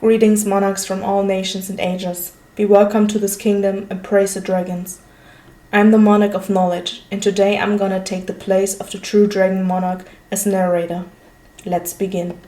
Greetings, monarchs from all nations and ages. Be welcome to this kingdom and praise the dragons. I'm the monarch of knowledge, and today I'm gonna take the place of the true dragon monarch as narrator. Let's begin.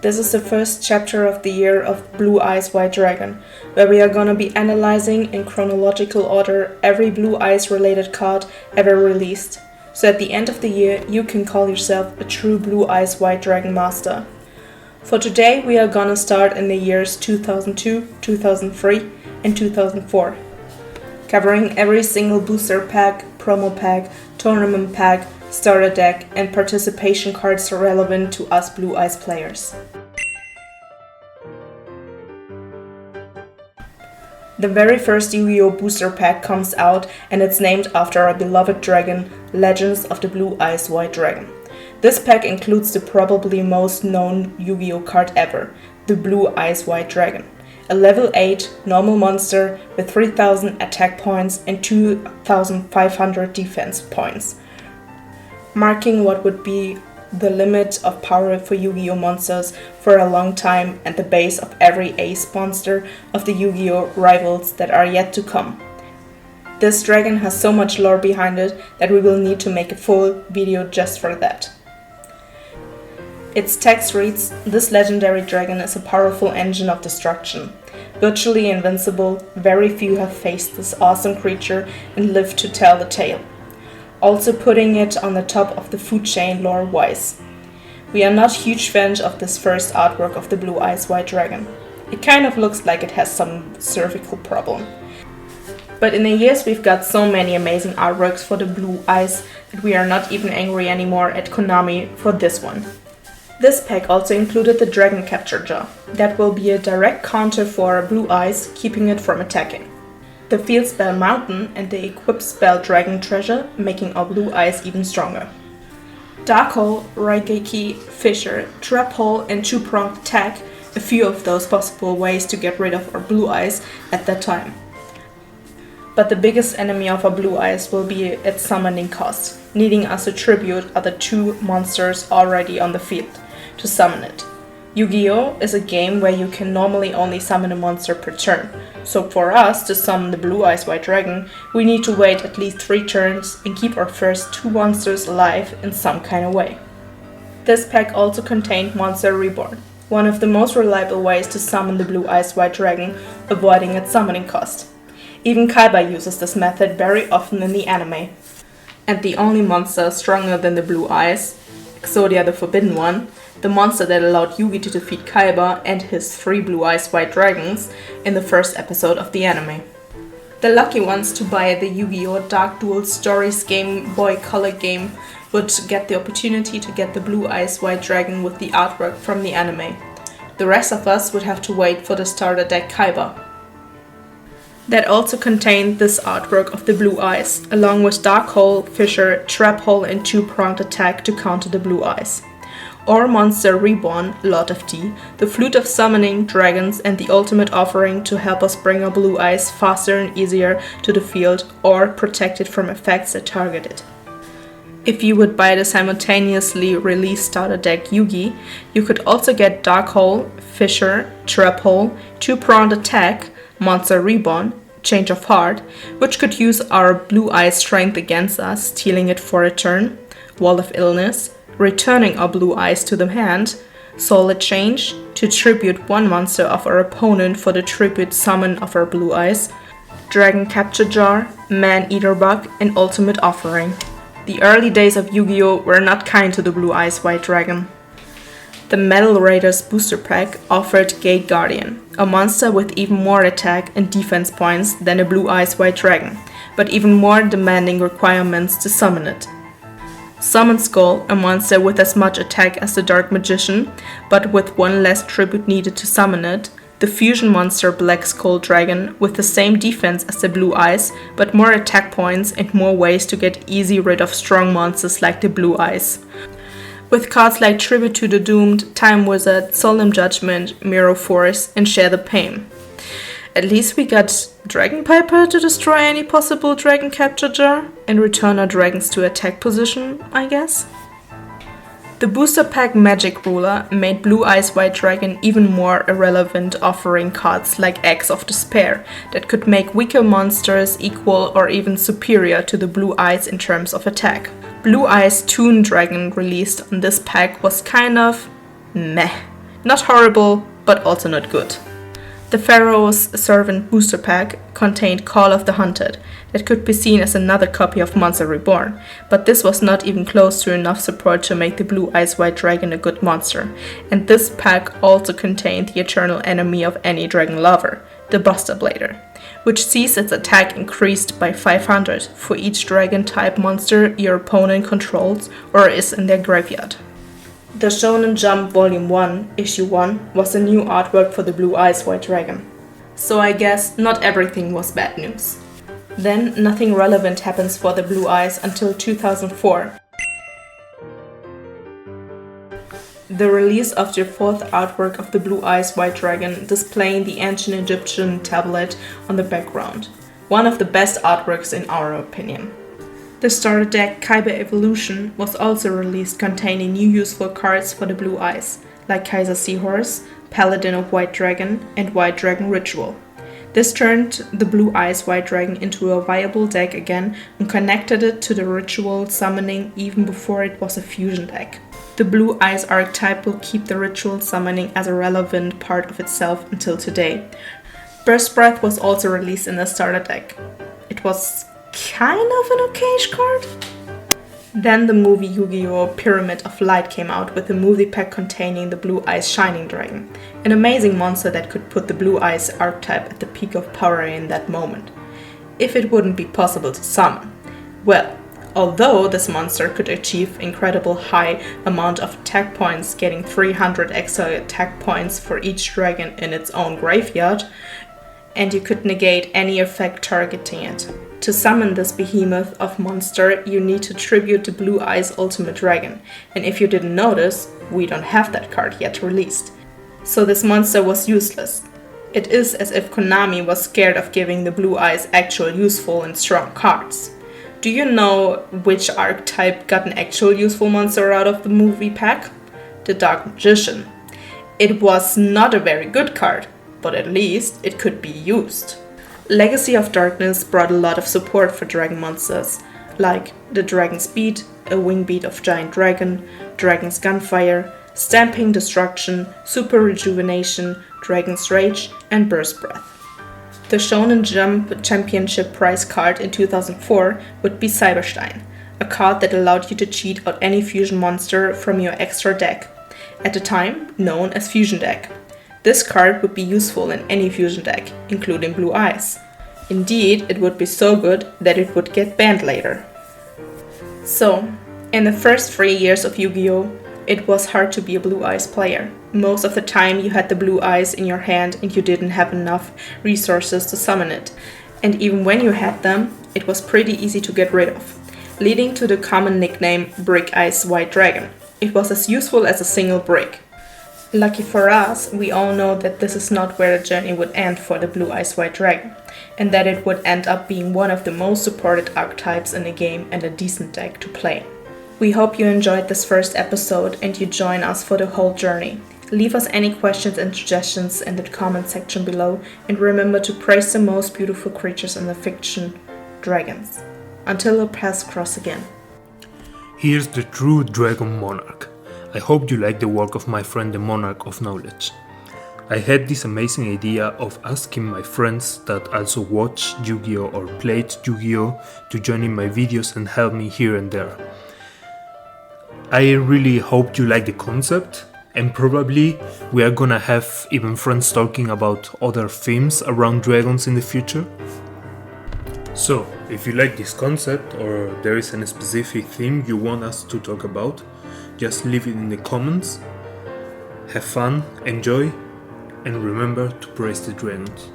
This is the first chapter of the year of blueeyeswhitedragon, where we are gonna be analyzing in chronological order every Blue Eyes related card ever released. So at the end of the year, you can call yourself a true blueeyeswhitedragon master. For today, we are gonna start in the years 2002, 2003, and 2004, covering every single booster pack, promo pack, tournament pack, starter deck, and participation cards relevant to us Blue Eyes players. The very first Yu-Gi-Oh! Booster pack comes out, and it's named after our beloved dragon, Legends of the Blueeyeswhitedragon. This pack includes the probably most known Yu-Gi-Oh! Card ever, the Blueeyeswhitedragon. A level 8 normal monster with 3000 attack points and 2500 defense points, marking what would be the limit of power for Yu-Gi-Oh! Monsters for a long time and the base of every ace monster of the Yu-Gi-Oh! Rivals that are yet to come. This dragon has so much lore behind it that we will need to make a full video just for that. Its text reads, "This legendary dragon is a powerful engine of destruction. Virtually invincible, very few have faced this awesome creature and lived to tell the tale. Also putting it on the top of the food chain lore-wise. We are not huge fans of this first artwork of the Blueeyeswhitedragon. It kind of looks like it has some cervical problem. But in the years we've got so many amazing artworks for the Blue Eyes that we are not even angry anymore at Konami for this one." This pack also included the Dragon Capture Jar. That will be a direct counter for Blue Eyes, keeping it from attacking. The Field Spell Mountain and the Equip Spell Dragon Treasure, making our Blue Eyes even stronger. Dark Hole, Raigeki, Fissure, Trap Hole and Two-Pronged Attack, a few of those possible ways to get rid of our Blue Eyes at that time. But the biggest enemy of our Blue Eyes will be its summoning cost, needing us to tribute other two monsters already on the field to summon it. Yu-Gi-Oh! Is a game where you can normally only summon a monster per turn, so for us to summon the Blueeyeswhitedragon, we need to wait at least 3 turns and keep our first 2 monsters alive in some kind of way. This pack also contained Monster Reborn, one of the most reliable ways to summon the Blueeyeswhitedragon, avoiding its summoning cost. Even Kaiba uses this method very often in the anime. And the only monster stronger than the Blue Eyes, Exodia the Forbidden One, the monster that allowed Yugi to defeat Kaiba and his 3 Blueeyeswhitedragons in the first episode of the anime. The lucky ones to buy the Yu-Gi-Oh! Dark Duel Stories Game Boy Color game would get the opportunity to get the Blueeyeswhitedragon with the artwork from the anime. The rest of us would have to wait for the starter deck Kaiba. That also contained this artwork of the Blue Eyes, along with Dark Hole, Fissure, Trap Hole and Two-Pronged Attack to counter the Blue Eyes. Or Monster Reborn, Lord of D, the Flute of Summoning Dragons and the ultimate offering to help us bring our Blue Eyes faster and easier to the field or protect it from effects that target it. If you would buy the simultaneously released starter deck Yugi, you could also get Dark Hole, Fissure, Trap Hole, Two-Pronged Attack, Monster Reborn, Change of Heart, which could use our Blue Eyes strength against us, stealing it for a turn, Wall of Illness, returning our Blue Eyes to the hand, Solid Change, to tribute 1 monster of our opponent for the tribute summon of our Blue Eyes, Dragon Capture Jar, Man-Eater Bug, and Ultimate Offering. The early days of Yu-Gi-Oh! Were not kind to the Blueeyeswhitedragon. The Metal Raiders booster pack offered Gate Guardian, a monster with even more attack and defense points than a Blueeyeswhitedragon, but even more demanding requirements to summon it. Summon Skull, a monster with as much attack as the Dark Magician, but with 1 less tribute needed to summon it. The fusion monster Black Skull Dragon, with the same defense as the Blue Eyes, but more attack points and more ways to get easy rid of strong monsters like the Blue Eyes. with cards like Tribute to the Doomed, Time Wizard, Solemn Judgment, Mirror Force, and Share the Pain. At least we got Dragon Piper to destroy any possible dragon capture jar and return our dragons to attack position, I guess. The booster pack Magic Ruler made Blue Eyes White Dragon even more irrelevant, offering cards like Axe of Despair that could make weaker monsters equal or even superior to the Blue Eyes in terms of attack. Blue Eyes Toon Dragon released on this pack was kind of meh. Not horrible, but also not good. The Pharaoh's Servant booster pack contained Call of the Hunted, that could be seen as another copy of Monster Reborn, but this was not even close to enough support to make the Blue Eyes White Dragon a good monster. And this pack also contained the eternal enemy of any dragon lover, the Buster Blader, which sees its attack increased by 500 for each dragon type monster your opponent controls or is in their graveyard. The Shonen Jump Volume 1, Issue 1 was a new artwork for the Blue Eyes White Dragon. So I guess not everything was bad news. Then nothing relevant happens for the Blue Eyes until 2004. The release of the fourth artwork of the Blue Eyes White Dragon displaying the ancient Egyptian tablet on the background. One of the best artworks in our opinion. The starter deck Kaiba Evolution was also released containing new useful cards for the Blue Eyes, like Kaiser Seahorse, Paladin of White Dragon, and White Dragon Ritual. This turned the Blue Eyes White Dragon into a viable deck again and connected it to the ritual summoning even before it was a fusion deck. The Blue Eyes archetype will keep the ritual summoning as a relevant part of itself until today. Burst Breath was also released in the starter deck. It was kind of an okayish card. Then the movie Yu-Gi-Oh! Pyramid of Light came out with a movie pack containing the Blue Eyes Shining Dragon, an amazing monster that could put the Blue Eyes archetype at the peak of power in that moment, if it wouldn't be possible to summon. Well, although this monster could achieve incredible high amount of attack points, getting 300 extra attack points for each dragon in its own graveyard, and you could negate any effect targeting it. To summon this behemoth of monster, you need to tribute the Blue Eyes Ultimate Dragon, and if you didn't notice, we don't have that card yet released. So this monster was useless. It is as if Konami was scared of giving the Blue Eyes actual useful and strong cards. Do you know which archetype got an actual useful monster out of the movie pack? The Dark Magician. It was not a very good card, but at least it could be used. Legacy of Darkness brought a lot of support for dragon monsters, like the Dragon's Beat, a wing beat of Giant Dragon, Dragon's Gunfire, Stamping Destruction, Super Rejuvenation, Dragon's Rage, and Burst Breath. The Shonen Jump Championship prize card in 2004 would be Cyberstein, a card that allowed you to cheat out any fusion monster from your extra deck, at the time known as Fusion Deck. This card would be useful in any fusion deck, including Blue Eyes. Indeed, it would be so good that it would get banned later. So, in the first 3 years of Yu-Gi-Oh!, it was hard to be a Blue Eyes player. Most of the time you had the Blue Eyes in your hand and you didn't have enough resources to summon it. And even when you had them, it was pretty easy to get rid of, leading to the common nickname Brick Eyes White Dragon. It was as useful as a single brick. Lucky for us, we all know that this is not where the journey would end for the Blue Eyes White Dragon, and that it would end up being one of the most supported archetypes in the game and a decent deck to play. We hope you enjoyed this first episode and you join us for the whole journey. Leave us any questions and suggestions in the comment section below, and remember to praise the most beautiful creatures in the fiction, dragons. Until our paths cross again. Here's the true Dragon Monarch. I hope you like the work of my friend the Monarch of Knowledge. I had this amazing idea of asking my friends that also watch Yu-Gi-Oh! Or played Yu-Gi-Oh! To join in my videos and help me here and there. I really hope you like the concept, and probably we are gonna have even friends talking about other themes around dragons in the future. So, if you like this concept or there is a specific theme you want us to talk about, just leave it in the comments. Have fun, enjoy, and remember to praise the dragons.